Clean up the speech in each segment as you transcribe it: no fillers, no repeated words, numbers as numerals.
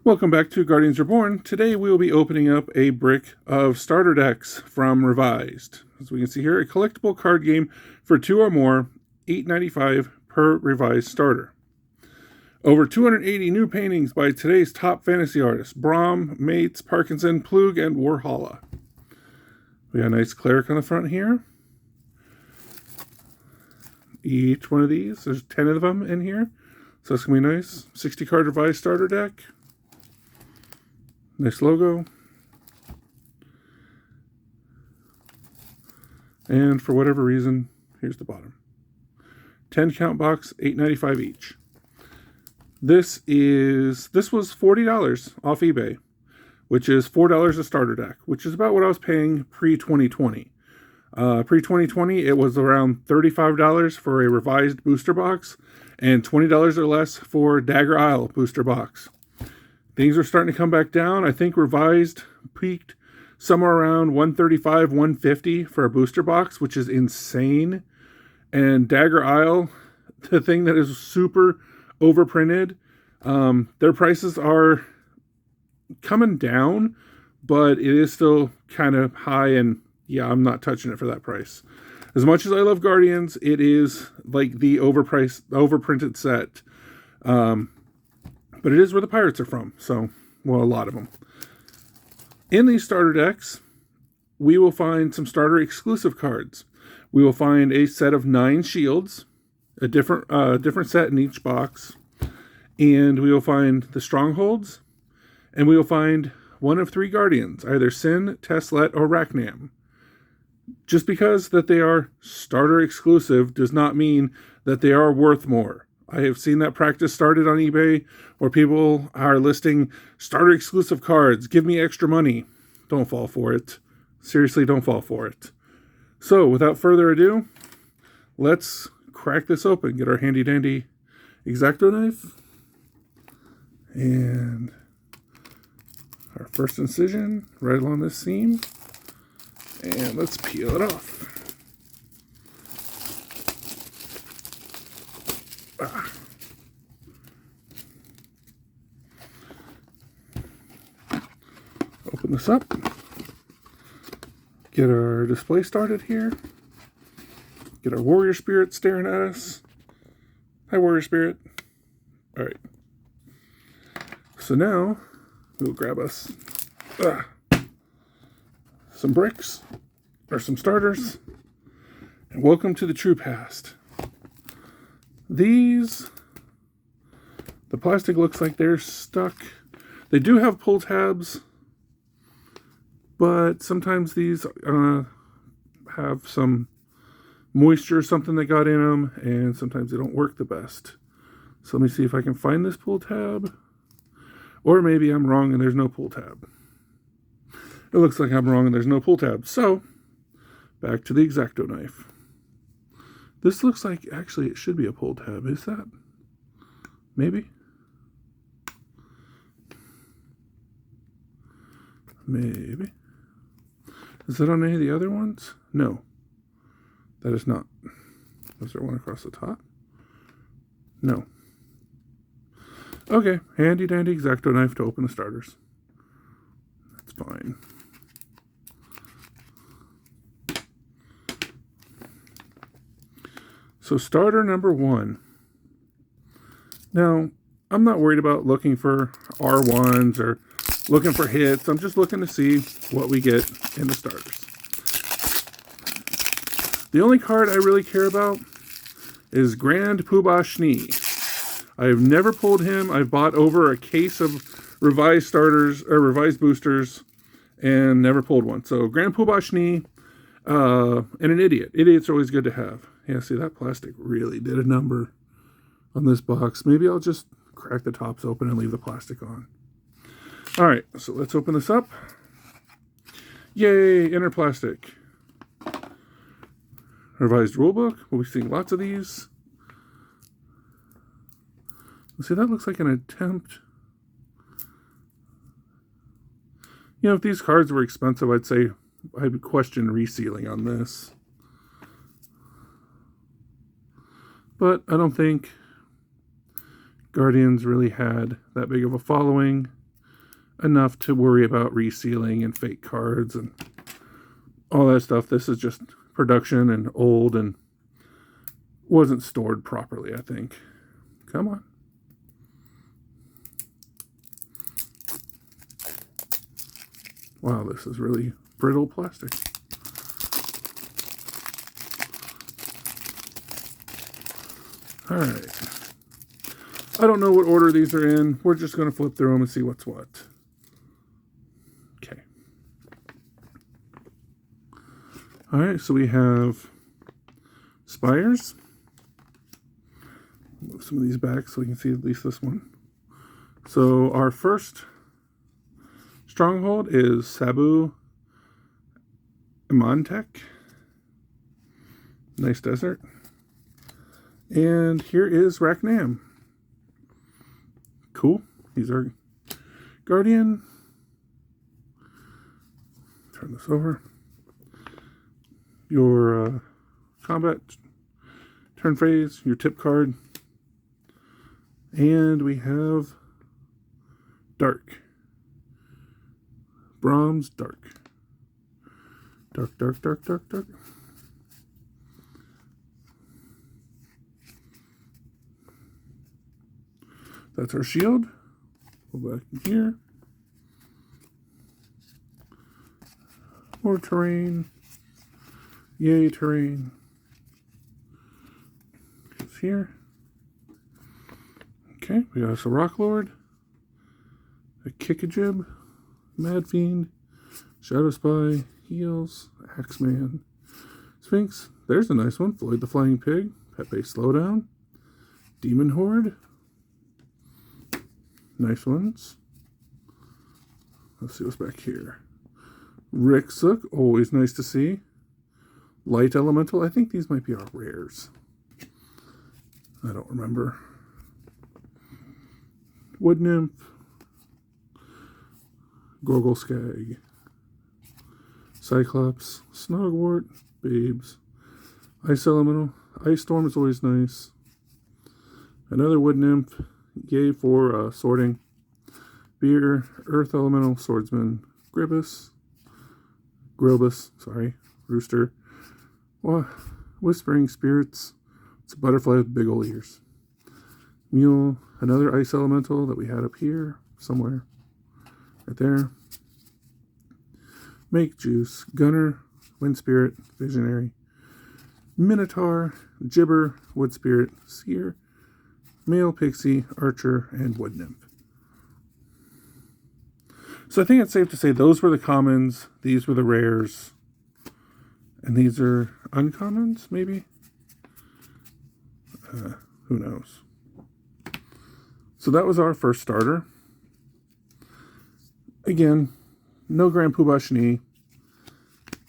Welcome back to Guardians Reborn. Today we will be opening up a brick of starter decks from Revised. As we can see here, a collectible card game for 2 or more, $8.95 per Revised starter. Over 280 new paintings by today's top fantasy artists, Brom, Mates, Parkinson, Plug, and Warhala. We got a nice cleric on the front here. Each one of these, there's 10 of them in here, so that's going to be nice. 60 card Revised starter deck. Nice logo. And for whatever reason, here's the bottom. 10 count box, $8.95 each. This was $40 off eBay, which is $4 a starter deck, which is about what I was paying pre-2020. Pre-2020, it was around $35 for a Revised booster box and $20 or less for Dagger Isle booster box. Things are starting to come back down. I think Revised peaked somewhere around $135, $150 for a booster box, which is insane. And Dagger Isle, the thing that is super overprinted, their prices are coming down, but it is still kind of high, and yeah, I'm not touching it for that price. As much as I love Guardians, it is like the overprinted set. But it is where the pirates are from, so, well, a lot of them. In these starter decks, we will find some starter exclusive cards. We will find a set of 9 shields, a different set in each box, and we will find the strongholds, and we will find one of 3 guardians, either Sin, Teslet, or Raknam. Just because that they are starter exclusive does not mean that they are worth more. I have seen that practice started on eBay where people are listing starter exclusive cards. Give me extra money. Don't fall for it. Seriously, don't fall for it. So, without further ado, let's crack this open. Get our handy dandy X-Acto knife. And our first incision right along this seam. And let's peel it off. Open this up. Get our display started here. Get our warrior spirit staring at us. Hi, warrior spirit. All right. So now we'll grab us some bricks or some starters. And welcome to the true past. These, the plastic looks like they're stuck. They do have pull tabs, but sometimes these have some moisture or something that got in them, and sometimes they don't work the best. So let me see if I can find this pull tab, or maybe I'm wrong and there's no pull tab. It looks like I'm wrong and there's no pull tab. So, back to the X-Acto knife. This looks like, actually, it should be a pull tab. Is that? Maybe? Maybe. Is that on any of the other ones? No. That is not. Was there one across the top? No. Okay. Handy dandy X-Acto knife to open the starters. That's fine. So starter number 1. Now, I'm not worried about looking for R1s or looking for hits. I'm just looking to see what we get in the starters. The only card I really care about is Grand Poobah Schnee. I've never pulled him. I've bought over a case of Revised starters or Revised boosters and never pulled one. So Grand Poobah Schnee and an idiot. Idiot's always good to have. Yeah, see, that plastic really did a number on this box. Maybe I'll just crack the tops open and leave the plastic on. All right, so let's open this up. Yay, inner plastic. Revised rulebook. We'll be seeing lots of these. See, that looks like an attempt. You know, if these cards were expensive, I'd say I'd question resealing on this. But I don't think Guardians really had that big of a following. enough to worry about resealing and fake cards and all that stuff. This is just production and old and wasn't stored properly, I think. Come on. Wow, this is really brittle plastic. All right. I don't know what order these are in. We're just going to flip through them and see what's what. Okay. All right, so we have Spires. Move some of these back so we can see at least this one. So our first stronghold is Sabu Imantek. Nice desert. And here is Raknam. Cool. He's our guardian. Turn this over. Your combat turn phase, your tip card. And we have Dark. Brahms Dark. Dark, dark, dark, dark, dark. That's our shield. Go back in here. More terrain. Yay, terrain. It's here. Okay, we got us a Rock Lord, a Kickajib, Mad Fiend, Shadow Spy, Heals, Axeman, Sphinx. There's a nice one. Floyd the Flying Pig, Pepe Slowdown, Demon Horde. Nice ones. Let's see what's back here. Rixuk, always nice to see. Light Elemental. I think these might be our rares. I don't remember. Wood Nymph. Gorgolskag. Cyclops. Snogwort. Babes. Ice Elemental. Ice Storm is always nice. Another Wood Nymph. Yay for sorting. Beer, Earth Elemental, Swordsman, Gribus, sorry, Rooster, Whispering Spirits. It's a butterfly with big old ears. Mule, another Ice Elemental that we had up here somewhere, right there. Make Juice, Gunner, Wind Spirit, Visionary, Minotaur, Gibber, Wood Spirit, Seer, Male Pixie, Archer, and Wood Nymph. So I think it's safe to say those were the commons, these were the rares, and these are uncommons, maybe? Who knows? So that was our first starter. Again, no Grand Poobah Shni.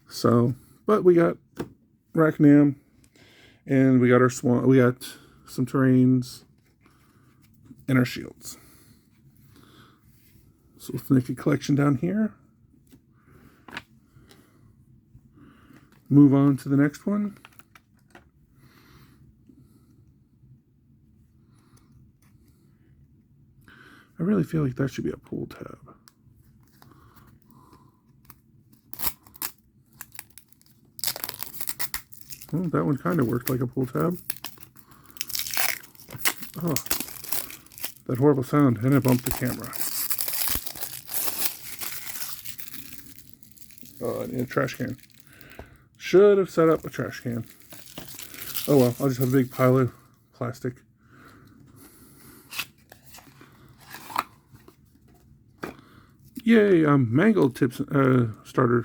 So, but we got Raknam, and we got our Swan, we got some terrains, and our shields. So let's make a collection down here. Move on to the next one. I really feel like that should be a pull tab. Well, that one kind of worked like a pull tab. Oh, that horrible sound, and I bumped the camera. Oh, I need a trash can. Should have set up a trash can. Oh well, I'll just have a big pile of plastic. Yay, Mangled Tips starter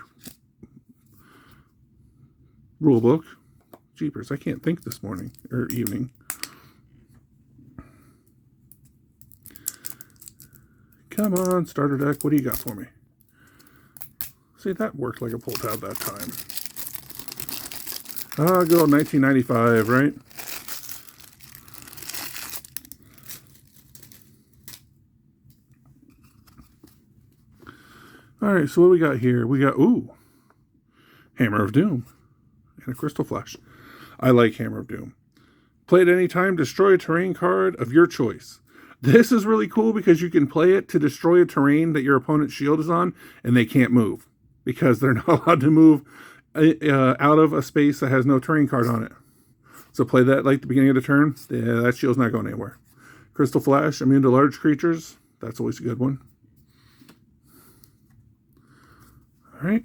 rulebook. Jeepers, I can't think this morning or evening. Come on, starter deck, what do you got for me? See, that worked like a pull tab that time. Ah, good old 1995, right? Alright, so what do we got here? We got, ooh, Hammer of Doom and a Crystal Flash. I like Hammer of Doom. Play at any time, destroy a terrain card of your choice. This is really cool because you can play it to destroy a terrain that your opponent's shield is on, and they can't move because they're not allowed to move out of a space that has no terrain card on it. So play that like the beginning of the turn. Yeah, that shield's not going anywhere. Crystal Flash, immune to large creatures. That's always a good one. All right.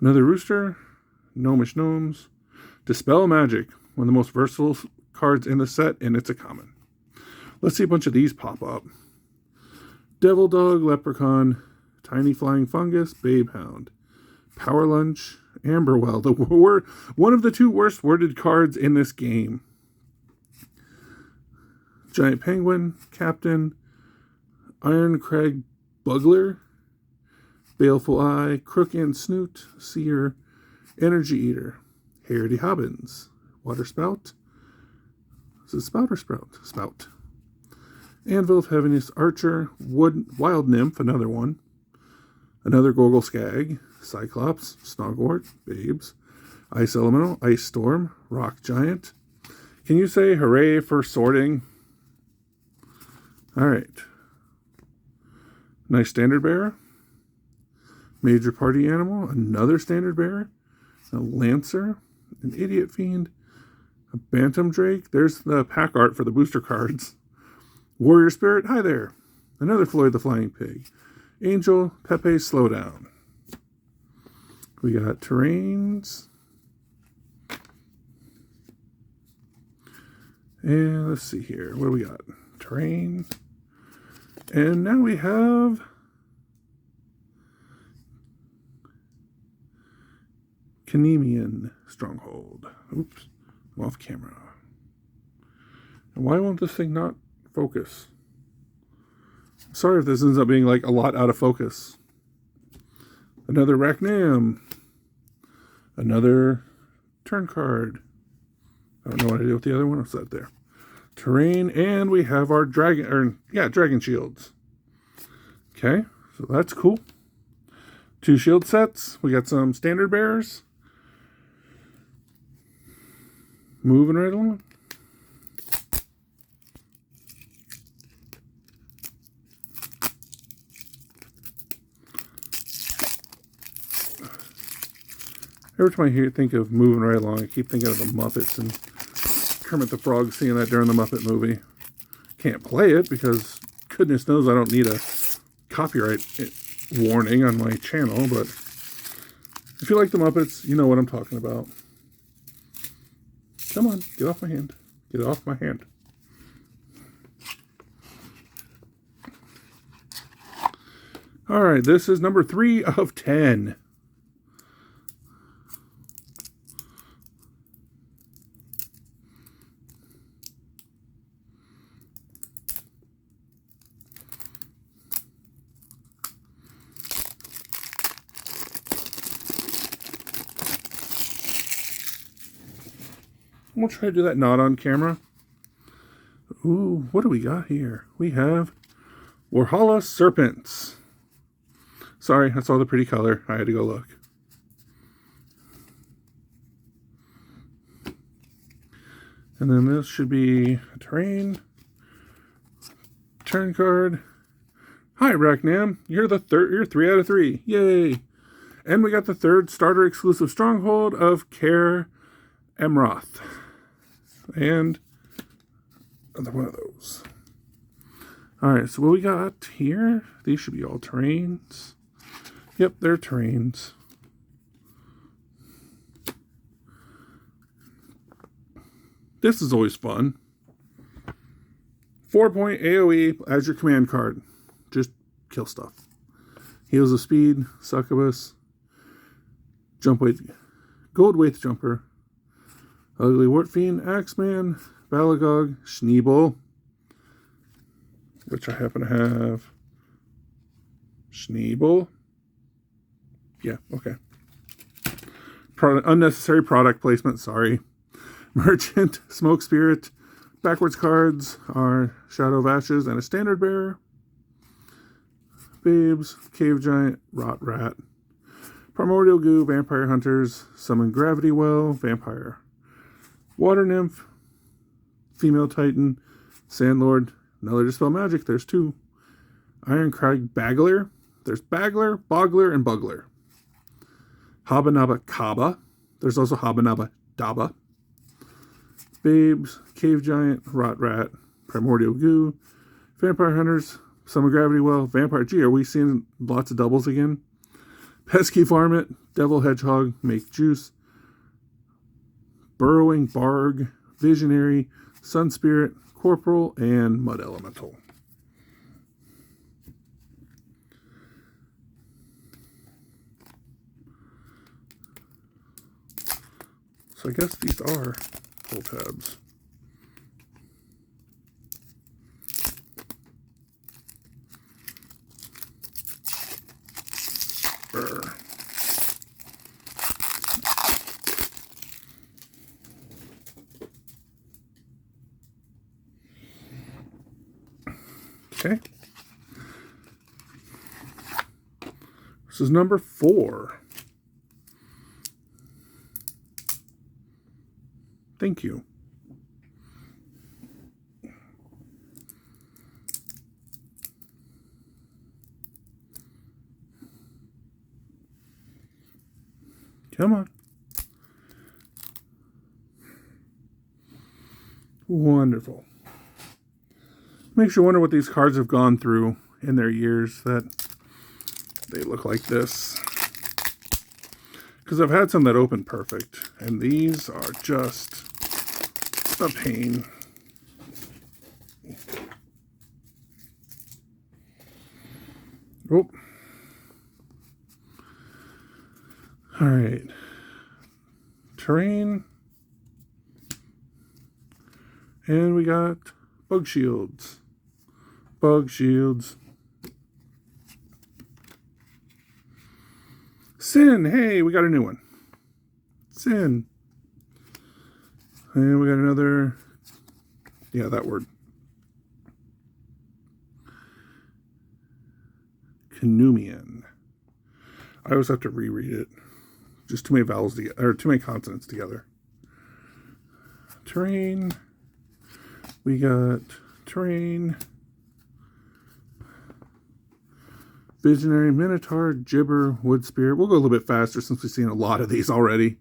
Another Rooster. Gnomish Gnomes. Dispel Magic. One of the most versatile cards in the set, and it's a common. Let's see a bunch of these pop up. Devil Dog, Leprechaun, Tiny Flying Fungus, Babe Hound, Power Lunch, Amberwell, one of the 2 worst worded cards in this game. Giant Penguin, Captain, Iron Crag Bugler, Baleful Eye, Crook and Snoot, Seer, Energy Eater, Harity Hobbins, Water Spout. Is it Spout or Sprout? Spout. Anvil of Heaviness, Archer, Wild Nymph, another one. Another Gorgle Skag, Cyclops, Snogwort, Babes, Ice Elemental, Ice Storm, Rock Giant. Can you say hooray for sorting? Alright. Nice Standard Bearer. Major Party Animal, another Standard Bearer. A Lancer, an Idiot Fiend, a Bantam Drake. There's the pack art for the booster cards. Warrior Spirit, hi there. Another Floyd the Flying Pig. Angel, Pepe, Slowdown. We got terrains. And let's see here. What do we got? Terrain. And now we have Canemian Stronghold. Oops. I'm off camera. And why won't this thing not focus? Sorry if this ends up being like a lot out of focus. Another Rachnam. Another turn card. I don't know what I did with the other one. What's that there? Terrain, and we have our dragon shields. Okay, so that's cool. 2 shield sets. We got some standard bearers. Moving right along. Every time I think of moving right along, I keep thinking of the Muppets and Kermit the Frog seeing that during the Muppet movie. Can't play it because goodness knows I don't need a copyright warning on my channel, but if you like the Muppets, you know what I'm talking about. Come on, get off my hand. Get off my hand. All right, this is number 3 of 10. I'm going to try to do that not on camera. Ooh, what do we got here? We have Warhala Serpents. Sorry, I saw the pretty color. I had to go look. And then this should be a terrain. Turn card. Hi, Rachnam. You're 3 out of 3. Yay. And we got the 3rd starter exclusive stronghold of Care Emroth. And another one of those. Alright, so what we got here, these should be all terrains. Yep, they're terrains. This is always fun. 4-point AoE as your command card. Just kill stuff. Heals of Speed, Succubus, Jump Weight, Gold Weight Jumper, Ugly Wart Fiend, Axeman, Balagog, Schneebel, which I happen to have. Schneebel. Yeah, okay. Unnecessary product placement, sorry. Merchant, Smoke Spirit. Backwards cards are Shadow of Ashes and a Standard Bearer. Babes, Cave Giant, Rot Rat. Primordial Goo, Vampire Hunters, Summon Gravity Well, Vampire. Water Nymph, Female Titan, Sandlord, Another Dispel Magic. There's 2. Ironcrag Bagler. There's Bagler, Bogler, and Bugler. Habanaba Kaba. There's also Habanaba Daba. Babes, Cave Giant, Rot Rat, Primordial Goo, Vampire Hunters, Summer Gravity Well, Vampire... Gee, are we seeing lots of doubles again? Pesky Varmint, Devil Hedgehog, Make Juice, Burrowing Barg, Visionary, Sun Spirit, Corporal, and Mud Elemental. So I guess these are pull tabs. Brr. Okay. This is number 4. Thank you. Come on. Wonderful. Makes you wonder what these cards have gone through in their years that they look like this. Because I've had some that open perfect, and these are just a pain. Oh. All right. Terrain. And we got bug shields. Bug shields. Sin. Hey, we got a new one. Sin. And we got another. Yeah, that word. Canumian. I always have to reread it. Just too many vowels together, or too many consonants together. Terrain. We got terrain. Visionary, Minotaur, Gibber, Wood Spirit. We'll go a little bit faster since we've seen a lot of these already.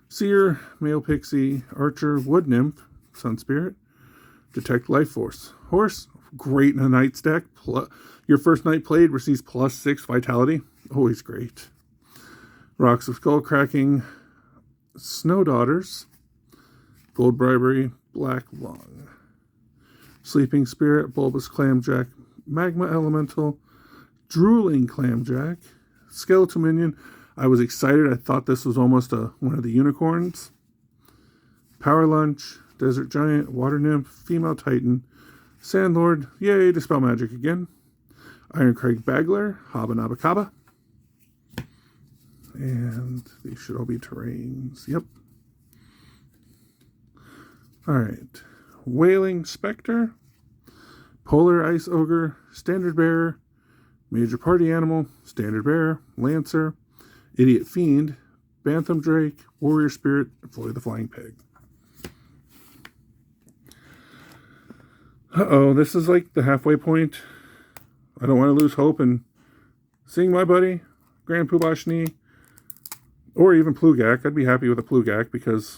Seer, Male Pixie, Archer, Wood Nymph, Sun Spirit, Detect Life Force. Horse, great in a night stack. Your first night played receives +6 Vitality. Always great. Rocks of Skull Cracking, Snow Daughters, Gold Bribery, Black Lung. Sleeping Spirit, Bulbous Clamjack, Magma Elemental, Drooling Clamjack, Skeletal Minion. I was excited. I thought this was almost one of the unicorns. Power Lunch, Desert Giant, Water Nymph, Female Titan, Sandlord, yay, Dispel Magic again. Ironcrag Bagler, Habanabakaba. And these should all be terrains. Yep. Alright. Wailing Spectre, Polar Ice Ogre, Standard Bearer, Major Party Animal, Standard Bearer, Lancer, Idiot Fiend, Bantam Drake, Warrior Spirit, and Floyd the Flying Pig. Uh-oh, this is like the halfway point. I don't want to lose hope in seeing my buddy, Grand Poobah Schnee, or even Plugak. I'd be happy with a Plugak because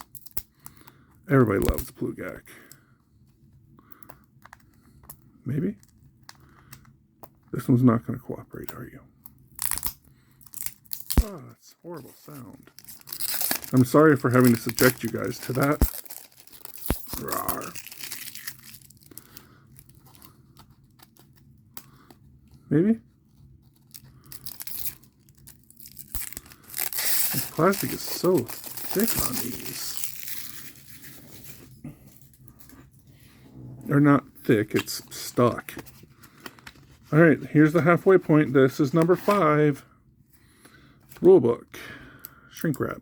everybody loves Plugak. Maybe? This one's not going to cooperate, are you? Oh, that's a horrible sound. I'm sorry for having to subject you guys to that. Rawr. Maybe? This plastic is so thick on these. Or not thick, it's stuck. Alright, here's the halfway point. This is number 5. Rulebook. Shrink wrap.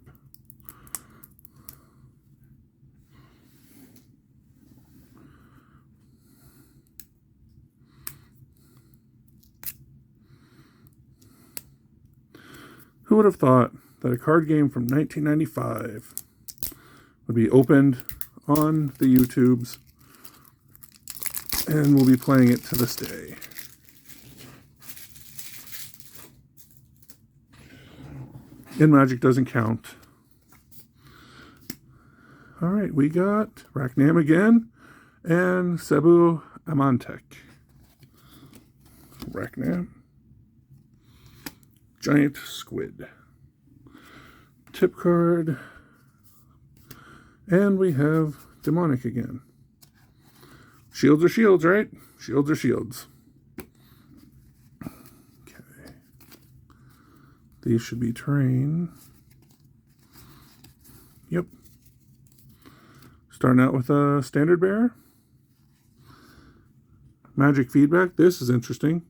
Who would have thought that a card game from 1995 would be opened on the YouTubes And we'll be playing it to this day. And Magic doesn't count. Alright, we got Raknam again and Cebu Amantek. Raknam. Giant Squid. Tip card. And we have Demonic again. Shields are shields, right? Shields are shields. Okay. These should be terrain. Yep. Starting out with a standard bearer. Magic feedback. This is interesting.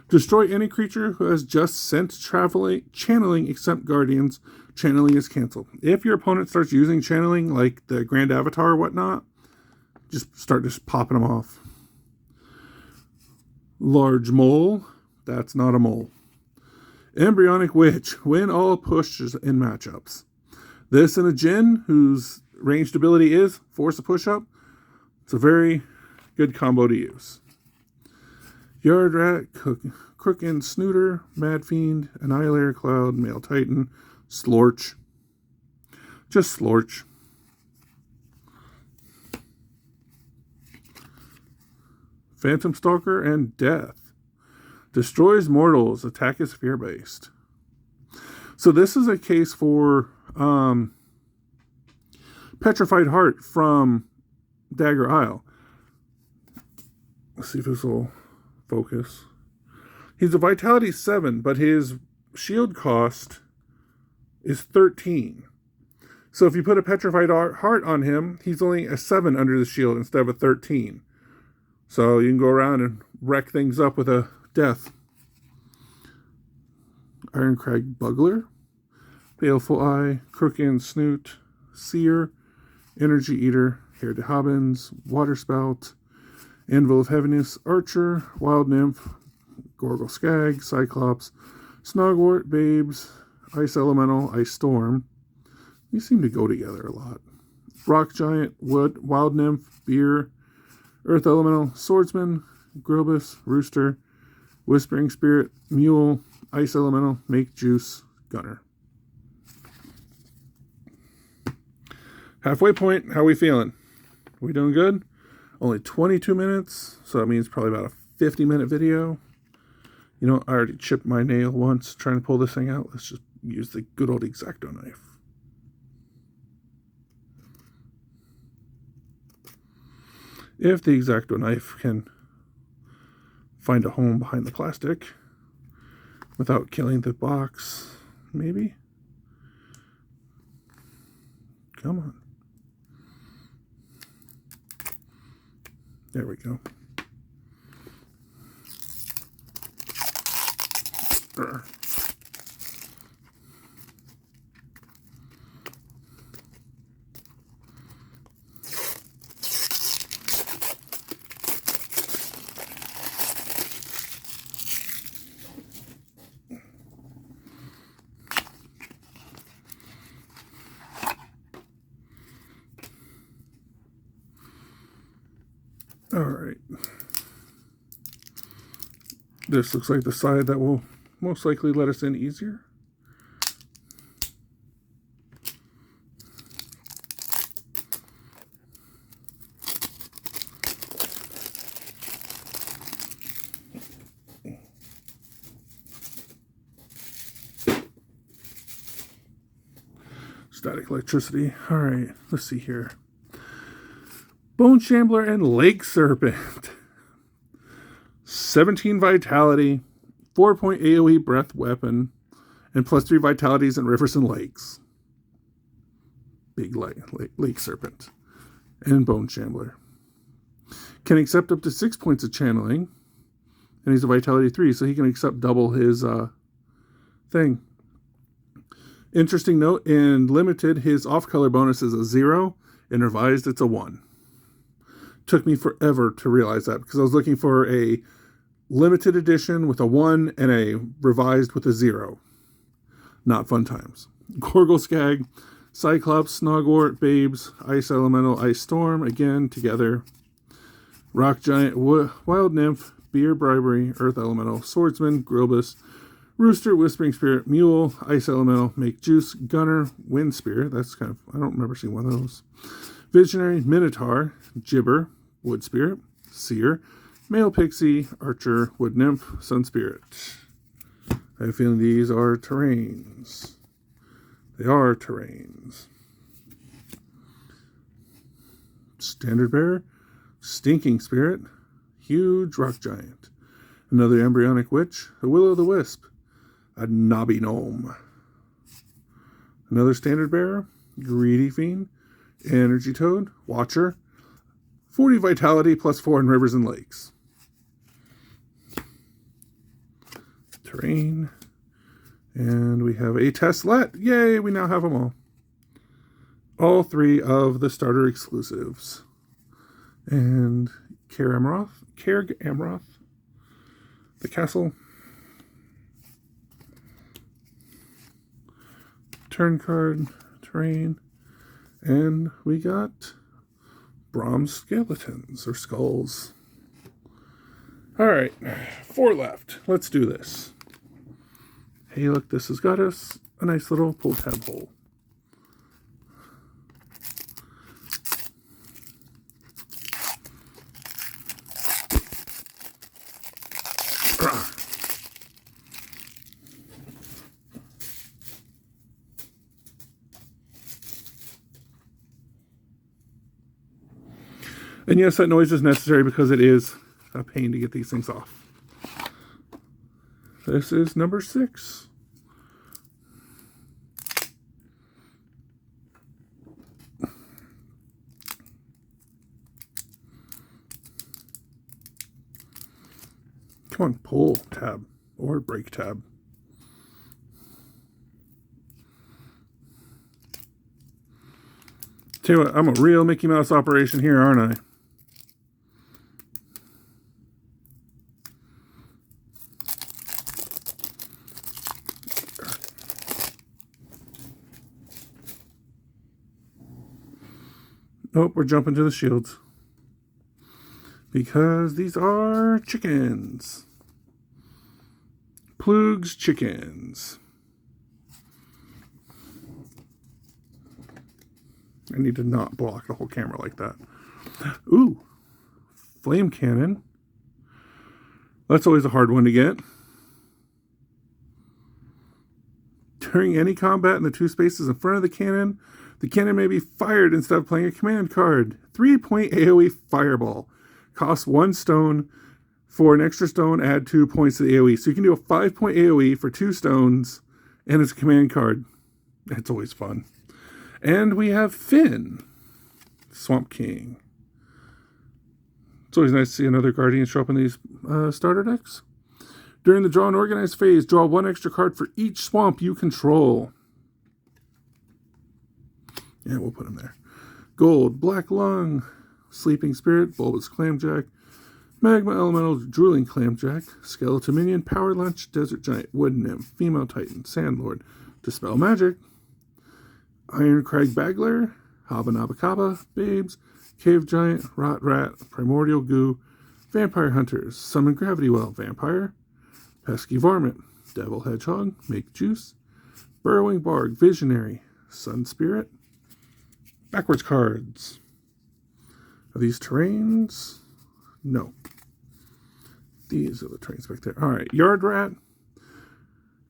Destroy any creature who has just sent channeling except guardians. Channeling is canceled. If your opponent starts using channeling, like the Grand Avatar or whatnot, just start popping them off. Large Mole. That's not a mole. Embryonic Witch. Win all pushes in matchups. This and a Djinn, whose ranged ability is force a push-up. It's a very good combo to use. Yard Rat, Crook and Snooter, Mad Fiend, Annihilator Cloud, Male Titan, Slorch. Just Slorch. Phantom Stalker and Death. Destroys mortals. Attack is fear-based. So this is a case for Petrified Heart from Dagger Isle. Let's see if this will focus. He's a Vitality 7, but his shield cost is 13. So if you put a Petrified Heart on him, he's only a 7 under the shield instead of a 13. So you can go around and wreck things up with a Death. Ironcrag Bugler, Baleful Eye, Crook and Snoot, Seer, Energy Eater, Hair de Hobbins, Waterspout, Anvil of Heaviness, Archer, Wild Nymph, Gorgle Skag, Cyclops, Snogwort, Babes, Ice Elemental, Ice Storm. These seem to go together a lot. Rock Giant, Wood, Wild Nymph, Beer, Earth Elemental, Swordsman, Grobus, Rooster, Whispering Spirit, Mule, Ice Elemental, Make Juice, Gunner. Halfway point, how we feeling? We doing good? Only 22 minutes, so that means probably about a 50-minute video. You know, I already chipped my nail once trying to pull this thing out. Let's just use the good old X-Acto knife. If the X-Acto knife can find a home behind the plastic without killing the box, maybe? Come on. There we go. All right. This looks like the side that will most likely let us in easier. Static electricity. All right, let's see here. Bone Shambler and Lake Serpent. 17 vitality, 4-point AoE breath weapon, and +3 vitalities in rivers and lakes. Big lake serpent. And Bone Shambler. Can accept up to 6 points of channeling. And he's a vitality 3, so he can accept double his thing. Interesting note, in limited, his off-color bonus is a 0. In revised, it's a 1. Took me forever to realize that because I was looking for a limited edition with a 1 and a revised with a 0. Not fun times. Gorgle Skag, Cyclops, Snogwort, Babes, Ice Elemental, Ice Storm, again, together. Rock Giant, Wild Nymph, Beer Bribery, Earth Elemental, Swordsman, Grilbus, Rooster, Whispering Spirit, Mule, Ice Elemental, Make Juice, Gunner, Wind Spirit. That's kind of, I don't remember seeing one of those. Visionary, Minotaur, Gibber, Wood Spirit, Seer, Male Pixie, Archer, Wood Nymph, Sun Spirit. I have a feeling these are terrains. They are terrains. Standard Bearer, Stinking Spirit, Huge Rock Giant, another Embryonic Witch, a Will-o'-the-Wisp, a Knobby Gnome, another Standard Bearer, Greedy Fiend, Energy Toad, Watcher, 40 Vitality plus 4 in Rivers and Lakes. Terrain. And we have a Teslet. Yay, we now have them all. All 3 of the starter exclusives. And Kerr Amroth, the castle. Turn card, terrain. And we got bronze skeletons or skulls. All right, 4 left. Let's do this. Hey, look, this has got us a nice little pull tab hole. And yes, that noise is necessary because it is a pain to get these things off. This is number 6. Come on, pull tab or break tab. Tell you what, I'm a real Mickey Mouse operation here, aren't I? Nope, we're jumping to the shields. Because these are chickens. Plug's chickens. I need to not block the whole camera like that. Ooh, flame cannon. That's always a hard one to get. During any combat in the 2 spaces in front of the cannon may be fired instead of playing a command card. 3-point AoE fireball. Costs 1 stone. For an extra stone, add 2 points to the AoE. So you can do a 5-point AoE for 2 stones, and it's a command card. That's always fun. And we have Finn, Swamp King. It's always nice to see another Guardian show up in these starter decks. During the draw and organize phase, draw 1 extra card for each swamp you control. Yeah, we'll put him there. Gold, Black Lung, Sleeping Spirit, Bulbous Clamjack, Magma Elemental, Drooling Clamjack, Skeleton Minion, Power Lunch, Desert Giant, Wood Nymph, Female Titan, Sandlord, Dispel Magic, Iron Crag Bagler, Habanabakaba, Babes, Cave Giant, Rot Rat, Primordial Goo, Vampire Hunters, Summon Gravity Well, Vampire, Pesky Varmint, Devil Hedgehog, Make Juice, Burrowing Barg, Visionary, Sun Spirit. Backwards cards. Are these terrains? No. These are the terrains back there. Alright, Yard Rat,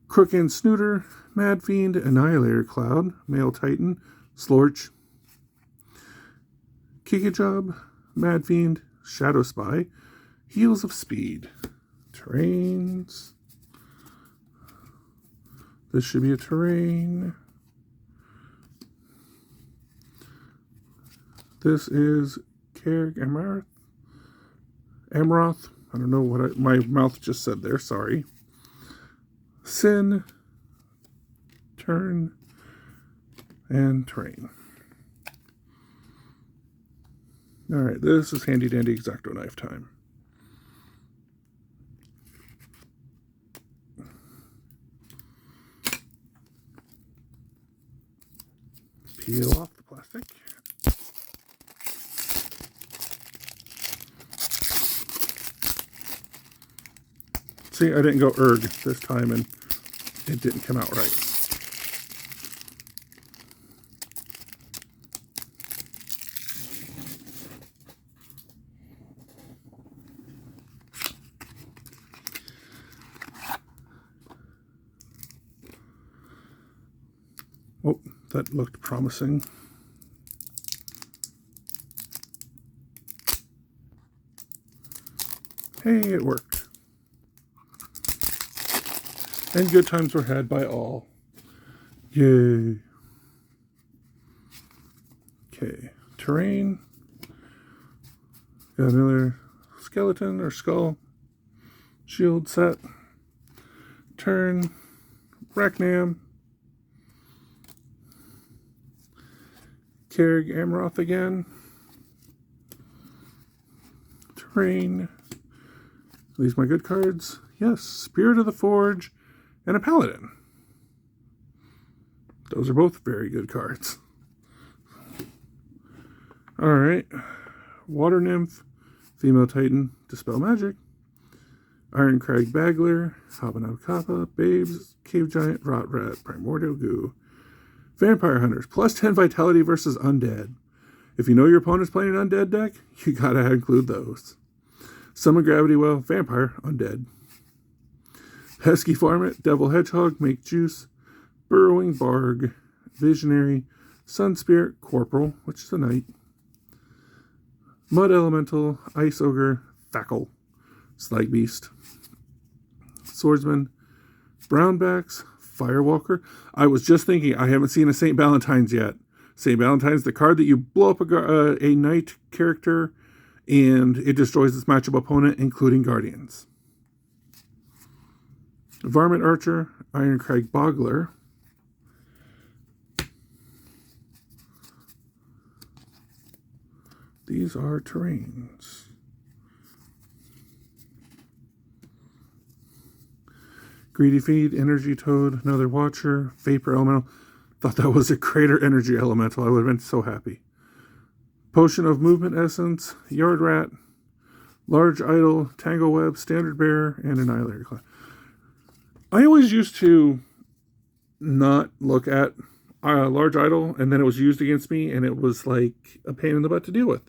Crook and Snooter, Mad Fiend, Annihilator Cloud, Male Titan, Slorch, Kikajob, Mad Fiend, Shadow Spy, Heels of Speed. Terrains. This should be a terrain. This is Kerr Amroth. I don't know what my mouth just said there. Sorry. Sin. Turn. And terrain. Alright, this is handy dandy X-Acto knife time. Peel off the plastic. See, I didn't go erg this time, and it didn't come out right. Oh, that looked promising. Hey, it worked. And good times were had by all. Yay. Okay, terrain. Got another skeleton or skull. Shield set. Turn. Raknam. Kerrig Amroth again. Terrain. Are these my good cards? Yes. Spirit of the Forge and a Paladin. Those are both very good cards. Alright. Water Nymph. Female Titan. Dispel Magic. Iron Crag Bagler. Habano Kappa. Babes. Cave Giant. Rot Rat. Primordial Goo. Vampire Hunters. Plus 10 Vitality versus Undead. If you know your opponent's playing an Undead deck, you gotta include those. Summon Gravity Well. Vampire. Undead. Pesky Farmit. Devil Hedgehog. Make Juice. Burrowing Barg. Visionary. Sun Spirit. Corporal, which is a knight. Mud Elemental. Ice Ogre. Thackle. Slag Beast. Swordsman. Brownbacks. Firewalker. I was just thinking, I haven't seen a St. Valentine's yet. St. Valentine's, the card that you blow up a knight character and it destroys its matchup opponent, including Guardians. Varmint Archer. Iron Crag Boggler. These are terrains. Greedy Feed, Energy Toad, another Watcher, Vapor Elemental. Thought that was a Crater Energy Elemental. I would have been so happy. Potion of Movement Essence, Yard Rat, Large Idol, Tangle Web, Standard Bearer, and Annihilator Cloud. I always used to not look at Large Idol, and then it was used against me, and it was like a pain in the butt to deal with.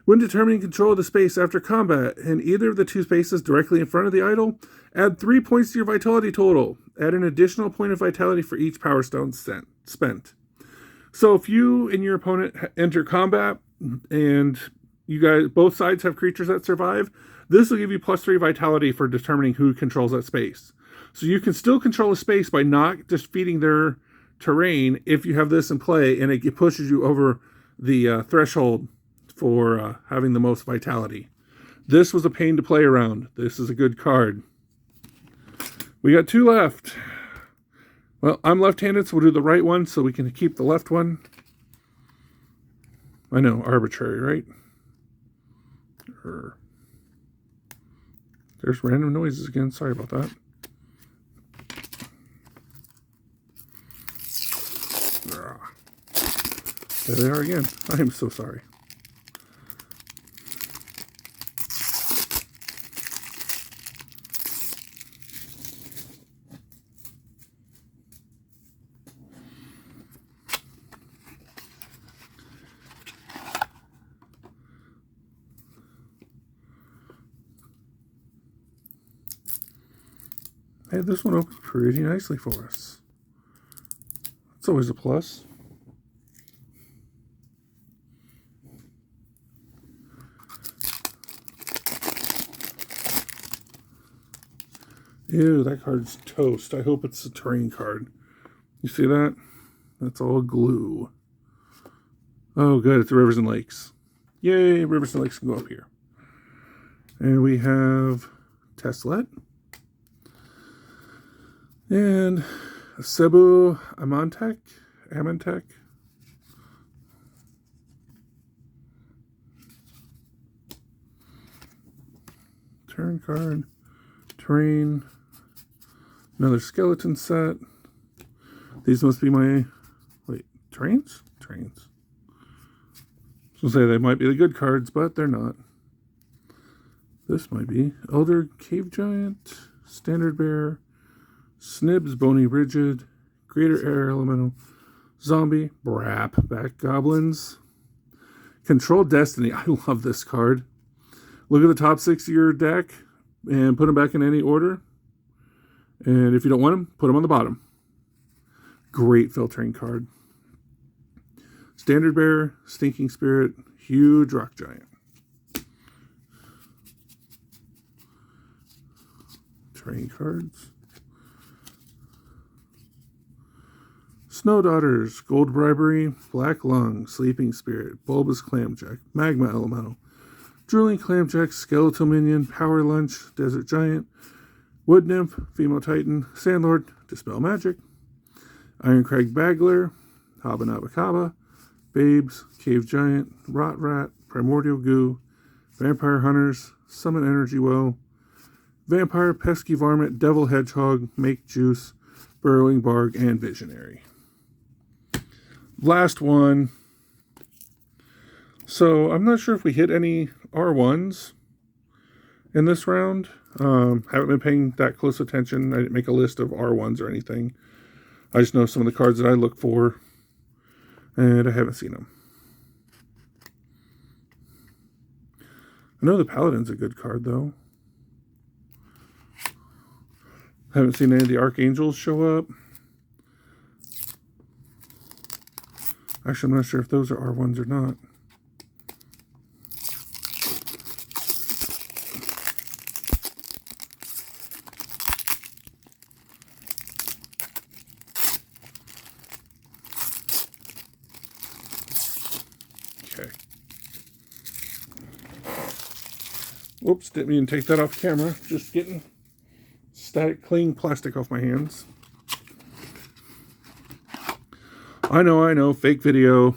When determining control of the space after combat, in either of the two spaces directly in front of the idol, add 3 points to your vitality total. Add an additional point of vitality for each power stone spent. So if you and your opponent enter combat, and you guys, both sides have creatures that survive, this will give you +3 vitality for determining who controls that space. So you can still control a space by not defeating their terrain if you have this in play, and it pushes you over the threshold for having the most vitality. This was a pain to play around. This is a good card. We got 2 left. Well, I'm left-handed, so we'll do the right one so we can keep the left one. I know, arbitrary, right? There's random noises again. Sorry about that. There they are again. I am so sorry. Hey, this one opens pretty nicely for us. It's always a plus. Ew, that card's toast. I hope it's a terrain card. You see that? That's all glue. Oh, good. It's Rivers and Lakes. Yay, Rivers and Lakes can go up here. And we have Teslet. And Cebu Amantec. Turn card. Terrain. Another skeleton set. These must be my... Wait, terrains? Terrains. I was going to say they might be the good cards, but they're not. This might be Elder Cave Giant. Standard Bear, Snibs, Bony Rigid, Greater Air Elemental, Zombie, Brap, Back Goblins, Control Destiny. I love this card. Look at the top 6 of your deck and put them back in any order. And if you don't want them, put them on the bottom. Great filtering card. Standard Bear, Stinking Spirit, Huge Rock Giant. Terrain cards. Snow Daughters, Gold Bribery, Black Lung, Sleeping Spirit, Bulbous Clamjack, Magma Elemental, Drooling Clamjack, Skeletal Minion, Power Lunch, Desert Giant, Wood Nymph, Female Titan, Sandlord, Dispel Magic, Ironcrag Bagler, Habanabakaba, Babes, Cave Giant, Rot Rat, Primordial Goo, Vampire Hunters, Summon Energy Well, Vampire, Pesky Varmint, Devil Hedgehog, Make Juice, Burrowing Barg, and Visionary. Last one. So I'm not sure if we hit any R1s in this round. Haven't been paying that close attention. I didn't make a list of R1s or anything. I just know some of the cards that I look for, and I haven't seen them. I know the Paladin's a good card, though. Haven't seen any of the Archangels show up. Actually, I'm not sure if those are R1s or not. Okay. Whoops, didn't mean to take that off camera. Just getting static clean plastic off my hands. I know, fake video,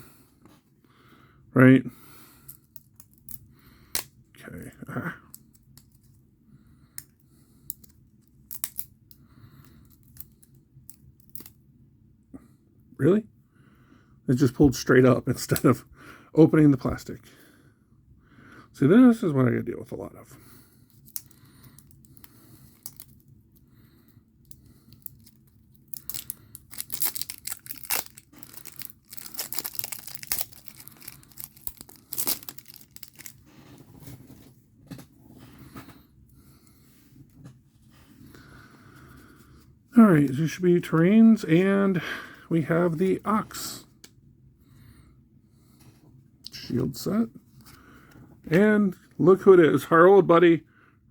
right? Okay. Really? It just pulled straight up instead of opening the plastic. See, this is what I gotta deal with a lot of. Alright, there should be terrains, and we have the Ox shield set. And look who it is, our old buddy,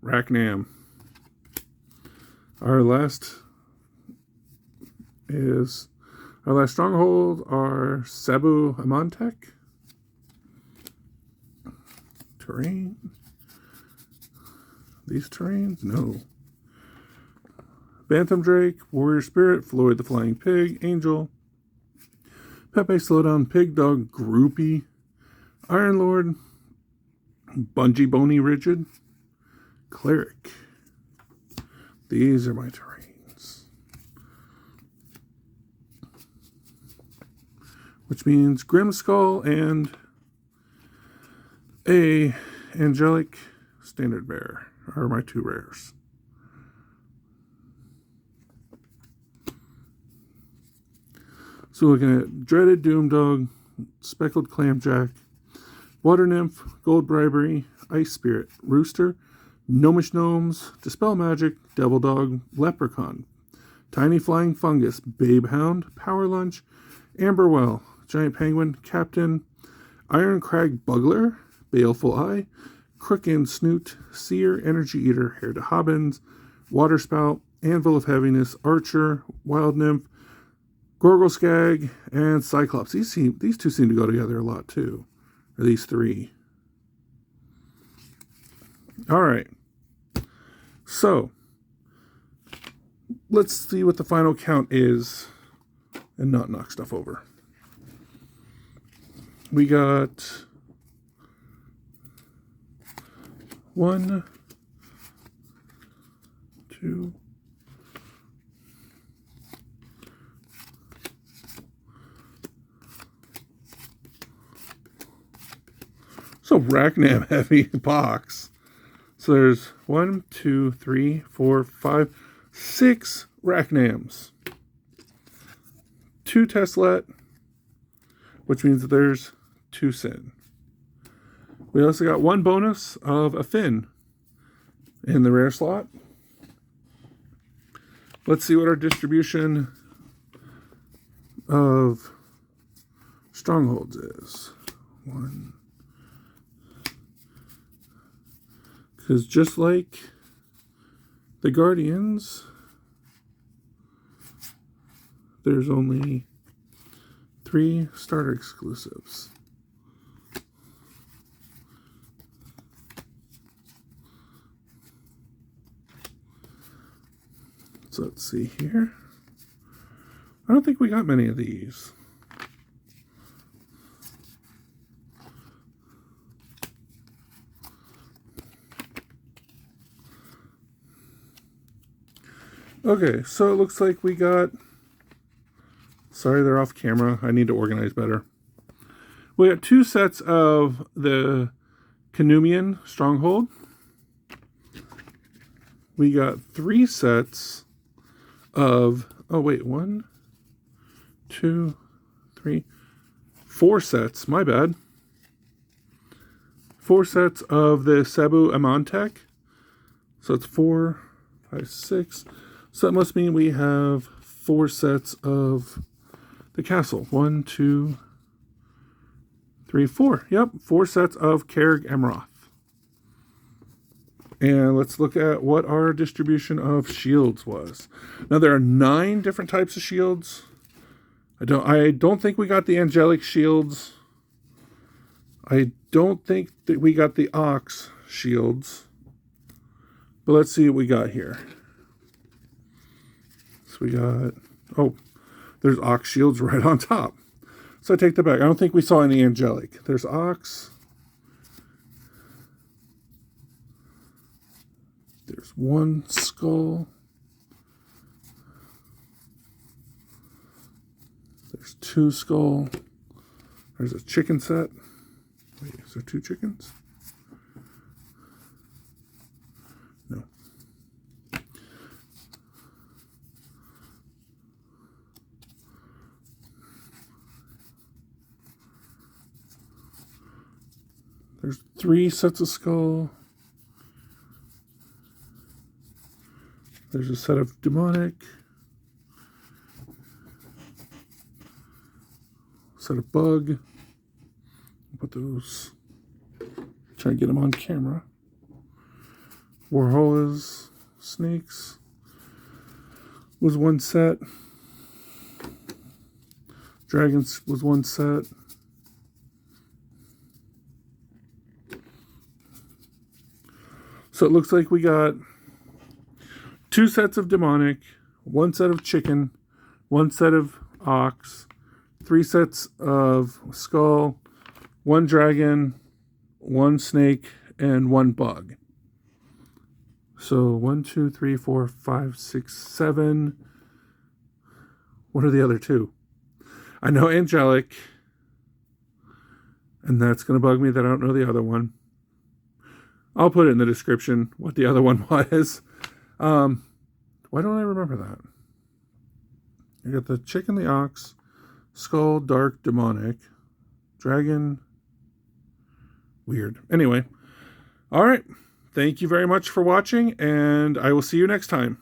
Raknam. Our last stronghold are Sabu Amontek. Terrain. These terrains? No. Bantam Drake, Warrior Spirit, Floyd the Flying Pig, Angel, Pepe Slowdown, Pig Dog, Groupie, Iron Lord, Bungee Bony Rigid, Cleric. These are my terrains. Which means Grimskull and a Angelic Standard Bear are my two rares. So looking at Dreaded Doomdog, Speckled Clamjack, Water Nymph, Gold Bribery, Ice Spirit, Rooster, Gnomish Gnomes, Dispel Magic, Devil Dog, Leprechaun, Tiny Flying Fungus, Babe Hound, Power Lunch, Amberwell, Giant Penguin, Captain, Iron Crag Bugler, Baleful Eye, Crook and Snoot, Seer, Energy Eater, Hair to Hobbins, Water Spout, Anvil of Heaviness, Archer, Wild Nymph, Gorgoskag, and Cyclops. These two seem to go together a lot too. Or these three. Alright. So, let's see what the final count is and not knock stuff over. We got 1, 2, so Raknam heavy box. So there's 1, 2, 3, 4, 5, 6 Racnams. 2 Tesslet, which means that there's 2 Sin. We also got 1 bonus of a Finn in the rare slot. Let's see what our distribution of strongholds is. 1. Because just like the Guardians, there's only 3 starter exclusives. So let's see here. I don't think we got many of these. Okay, so it looks like we got... Sorry, they're off camera. I need to organize better. We got 2 sets of the Canumian Stronghold. We got 3 sets of... Oh, wait. 1, 2, 3, 4 sets. My bad. 4 sets of the Cebu Amantec. So it's 4, 5, 6... So that must mean we have 4 sets of the castle. 1, 2, 3, 4. Yep, 4 sets of CardGameGeek. And let's look at what our distribution of shields was. Now there are 9 different types of shields. I don't think we got the angelic shields. I don't think that we got the ox shields. But let's see what we got here. So we got, oh, there's Ox shields right on top. So I take that back. I don't think we saw any angelic. There's Ox. There's 1 skull. There's 2 skull. There's a chicken set. Wait, is there 2 chickens? No. There's 3 sets of skull. There's a set of demonic. Set of bug. Put those. Try to get them on camera. Warholas, snakes was 1 set. Dragons was 1 set. So it looks like we got 2 sets of demonic, 1 set of chicken, 1 set of ox, 3 sets of skull, 1 dragon, 1 snake, and 1 bug. So 1, 2, 3, 4, 5, 6, 7. What are the other 2? I know angelic, and that's going to bug me that I don't know the other one. I'll put it in the description what the other one was. Why don't I remember that? I got the chicken, the ox, skull, dark, demonic, dragon, weird. Anyway, all right. Thank you very much for watching, and I will see you next time.